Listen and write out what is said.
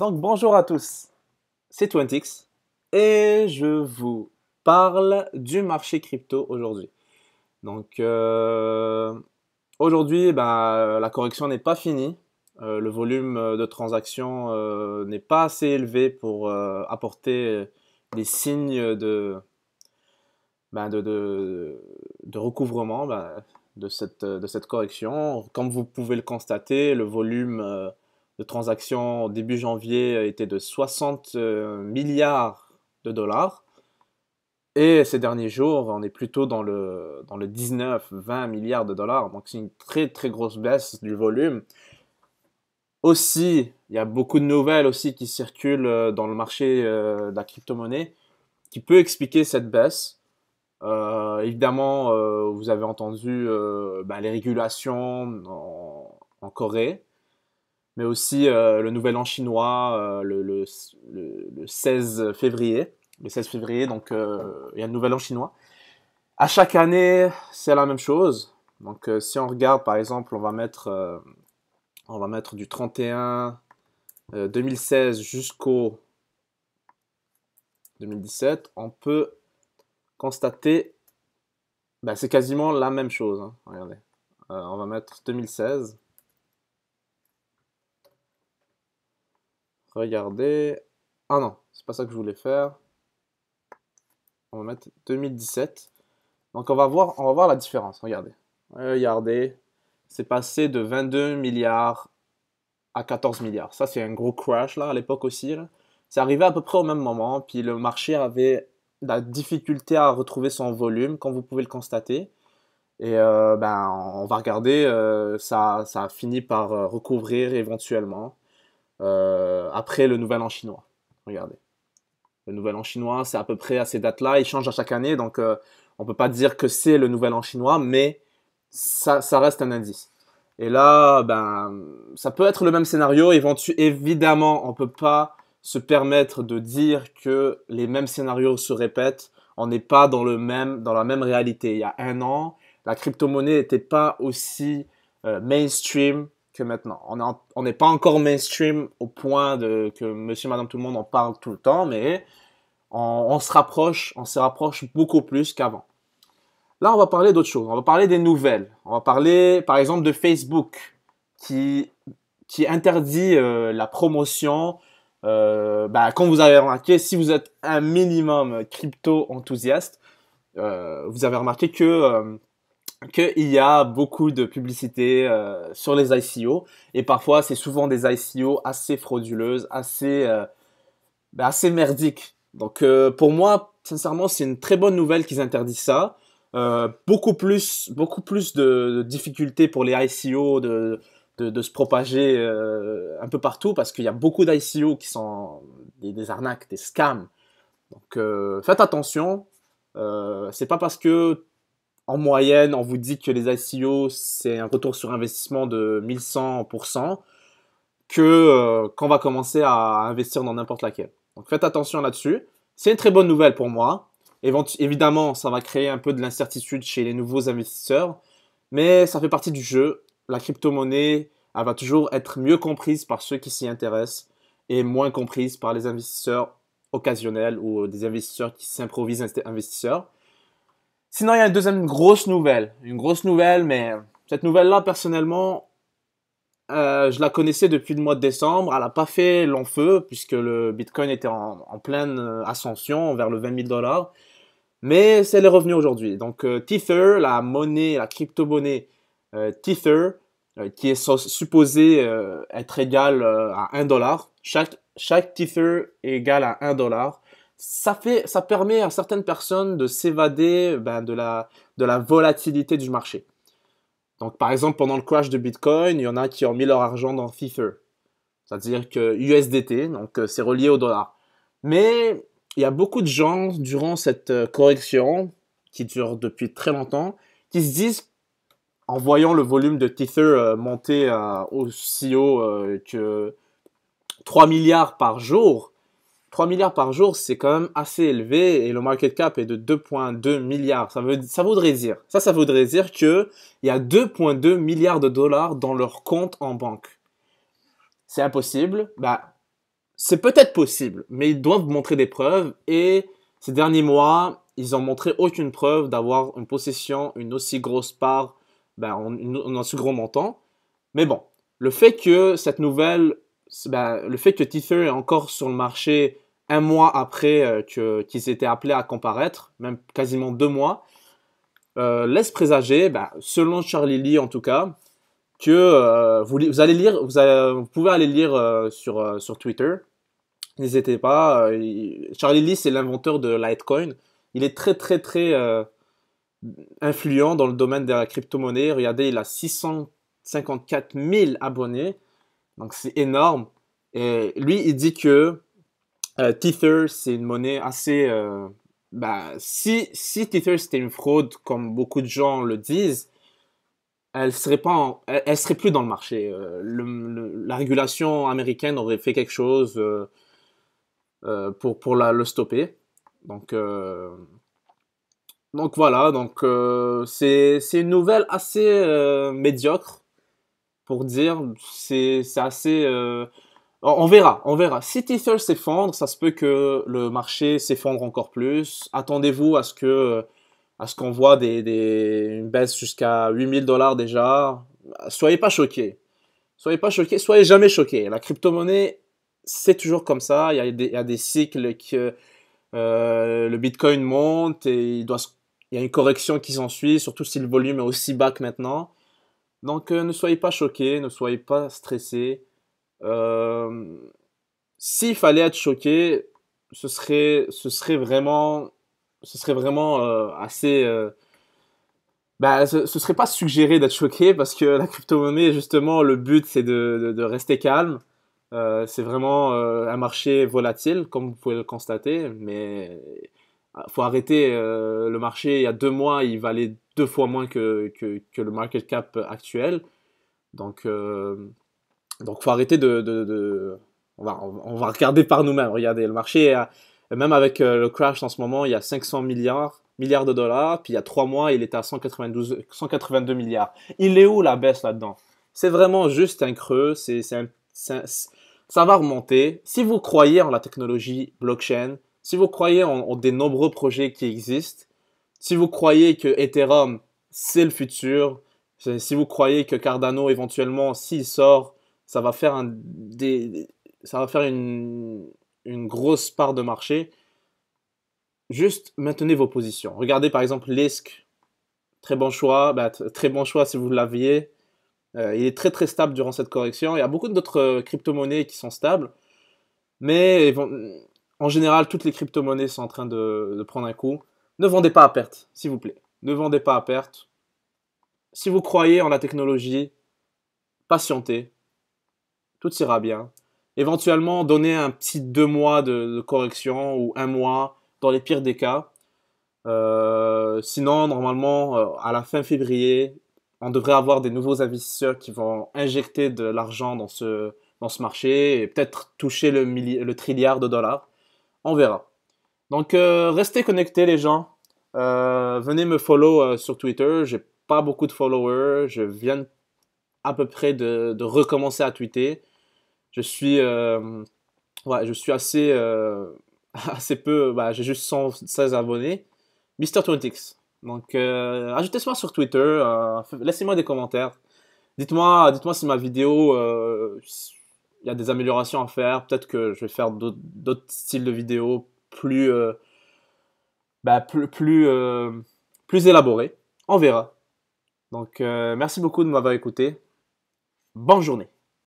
Donc bonjour à tous, c'est Twentix et je vous parle du marché crypto aujourd'hui. Donc aujourd'hui, la correction n'est pas finie. Le volume de transactions n'est pas assez élevé pour apporter des signes de recouvrement de cette correction. Comme vous pouvez le constater, le volume de transactions au début janvier était de 60 milliards de dollars. Et ces derniers jours, on est plutôt dans le 19-20 milliards de dollars. Donc c'est une très très grosse baisse du volume. Aussi, il y a beaucoup de nouvelles aussi qui circulent dans le marché de la crypto-monnaie qui peut expliquer cette baisse. Évidemment, vous avez entendu les régulations en Corée, mais aussi le nouvel an chinois le 16 février. Le 16 février, donc il y a le nouvel an chinois. À chaque année, c'est la même chose. Donc si on regarde, par exemple, on va mettre du 31 2016 jusqu'au 2017, on peut constater, c'est quasiment la même chose, hein. Regardez. On va mettre 2016. Regardez. Ah non, c'est pas ça que je voulais faire. On va mettre 2017. Donc on va voir la différence. Regardez. Regardez. C'est passé de 22 milliards à 14 milliards. Ça, c'est un gros crash là, à l'époque aussi, là. C'est arrivé à peu près au même moment. Puis le marché avait la difficulté à retrouver son volume, comme vous pouvez le constater. Et on va regarder, ça a fini par recouvrir éventuellement après le nouvel an chinois. Regardez. Le nouvel an chinois, c'est à peu près à ces dates-là. Il change à chaque année, donc on ne peut pas dire que c'est le nouvel an chinois, mais ça reste un indice. Et là, ça peut être le même scénario. Évidemment, on ne peut pas se permettre de dire que les mêmes scénarios se répètent. On n'est pas dans la même réalité. Il y a un an, la crypto-monnaie n'était pas aussi mainstream que maintenant. On n'est pas encore mainstream au point que monsieur, madame, tout le monde en parle tout le temps, mais on se rapproche beaucoup plus qu'avant. Là, on va parler d'autre chose. On va parler des nouvelles. On va parler, par exemple, de Facebook qui, qui interdit la promotion. Comme vous avez remarqué, si vous êtes un minimum crypto enthousiaste, vous avez remarqué qu'il y a beaucoup de publicité sur les ICO et parfois c'est souvent des ICO assez frauduleuses, assez merdiques. Donc pour moi, sincèrement, c'est une très bonne nouvelle qu'ils interdisent ça. Beaucoup plus de difficultés pour les ICO de se propager un peu partout parce qu'il y a beaucoup d'ICO qui sont des arnaques, des scams. Donc faites attention. C'est pas parce que en moyenne, on vous dit que les ICO, c'est un retour sur investissement de 1100% qu'on va commencer à investir dans n'importe laquelle. Donc faites attention là-dessus. C'est une très bonne nouvelle pour moi. Évidemment, ça va créer un peu de l'incertitude chez les nouveaux investisseurs, mais ça fait partie du jeu. La crypto-monnaie, elle va toujours être mieux comprise par ceux qui s'y intéressent et moins comprise par les investisseurs occasionnels ou des investisseurs qui s'improvisent investisseurs. Sinon, il y a une deuxième grosse nouvelle. Une grosse nouvelle, mais cette nouvelle-là, personnellement, je la connaissais depuis le mois de décembre. Elle n'a pas fait long feu puisque le Bitcoin était en pleine ascension vers le 20 000 dollars. Mais c'est les revenus aujourd'hui. Donc, Tether, la monnaie, la crypto-monnaie Tether, qui est supposée être égale à 1 dollar. Chaque Tether est égal à 1 dollar. Ça permet à certaines personnes de s'évader de la volatilité du marché. Donc, par exemple, pendant le crash de Bitcoin, il y en a qui ont mis leur argent dans Tether. C'est-à-dire que USDT, donc c'est relié au dollar. Mais il y a beaucoup de gens, durant cette correction, qui dure depuis très longtemps, qui se disent, en voyant le volume de Tether monter aussi haut que 3 milliards par jour, 3 milliards par jour, c'est quand même assez élevé et le market cap est de 2,2 milliards. Ça voudrait dire qu'il y a 2,2 milliards de dollars dans leur compte en banque. C'est impossible. c'est peut-être possible, mais ils doivent montrer des preuves. Et ces derniers mois, ils ont montré aucune preuve d'avoir une possession, une aussi grosse part, ben, en un si gros montant. Mais bon, le fait que cette nouvelle, ben, le fait que Tether est encore sur le marché un mois après qu'ils étaient appelés à comparaître, même quasiment 2 mois, laisse présager, ben, selon Charlie Lee en tout cas, que vous allez lire, vous pouvez aller lire sur Twitter. N'hésitez pas. Charlie Lee, c'est l'inventeur de Litecoin. Il est très très très influent dans le domaine de la crypto-monnaie. Regardez, il a 654 000 abonnés. Donc c'est énorme. Et lui, il dit que Tether, c'est une monnaie assez... bah, si Tether c'était une fraude, comme beaucoup de gens le disent, elle serait pas elle serait plus dans le marché. La régulation américaine aurait fait quelque chose pour le stopper. Donc, euh, donc voilà, c'est une nouvelle assez médiocre pour dire. C'est assez. On verra, on verra. Si Tether s'effondre, ça se peut que le marché s'effondre encore plus. Attendez-vous à ce qu'on voit une baisse jusqu'à 8 000 $ déjà. Soyez pas choqués. Soyez pas choqués, soyez jamais choqués. La crypto-monnaie, c'est toujours comme ça. Il y a des cycles que le Bitcoin monte et il y a une correction qui s'ensuit, surtout si le volume est aussi bas que maintenant. Donc ne soyez pas choqués, ne soyez pas stressés. Euh, S'il fallait être choqué, ce serait vraiment assez. Bah, ce serait pas suggéré d'être choqué parce que la crypto-monnaie, justement, le but c'est de rester calme. C'est vraiment un marché volatile, comme vous pouvez le constater, mais faut arrêter. Le marché, il y a 2 mois, il valait 2 fois moins que le market cap actuel. Donc, euh, donc faut arrêter on va regarder par nous-mêmes. Regardez, le marché, même avec le crash en ce moment, il y a 500 milliards de dollars, puis il y a 3 mois, il était à 182 milliards. Il est où la baisse là-dedans? C'est vraiment juste un creux, ça va remonter. Si vous croyez en la technologie blockchain, si vous croyez en des nombreux projets qui existent, si vous croyez que Ethereum, c'est le futur, si vous croyez que Cardano, éventuellement, s'il sort, ça va faire ça va faire une grosse part de marché. Juste maintenez vos positions. Regardez par exemple l'ISC, très bon choix, bah, très bon choix si vous l'aviez. Il est très très stable durant cette correction. Il y a beaucoup d'autres crypto-monnaies qui sont stables, mais en général, toutes les crypto-monnaies sont en train de prendre un coup. Ne vendez pas à perte, s'il vous plaît. Ne vendez pas à perte. Si vous croyez en la technologie, patientez, tout ira bien. Éventuellement, donnez un petit 2 mois de correction ou un mois dans les pires des cas. Sinon, normalement, à la fin février, on devrait avoir des nouveaux investisseurs qui vont injecter de l'argent dans ce marché et peut-être toucher le trilliard de dollars. On verra. Donc, restez connectés, les gens. Venez me follow sur Twitter. J'ai pas beaucoup de followers. Je viens à peu près de recommencer à tweeter. Je suis, ouais, je suis assez, assez peu. Bah, j'ai juste 116 abonnés. Mister 20X. Donc, ajoutez-moi sur Twitter. Laissez-moi des commentaires. Dites-moi si ma vidéo, il y a des améliorations à faire. Peut-être que je vais faire d'autres styles de vidéos plus, bah, plus élaborés. On verra. Donc, merci beaucoup de m'avoir écouté. Bonne journée.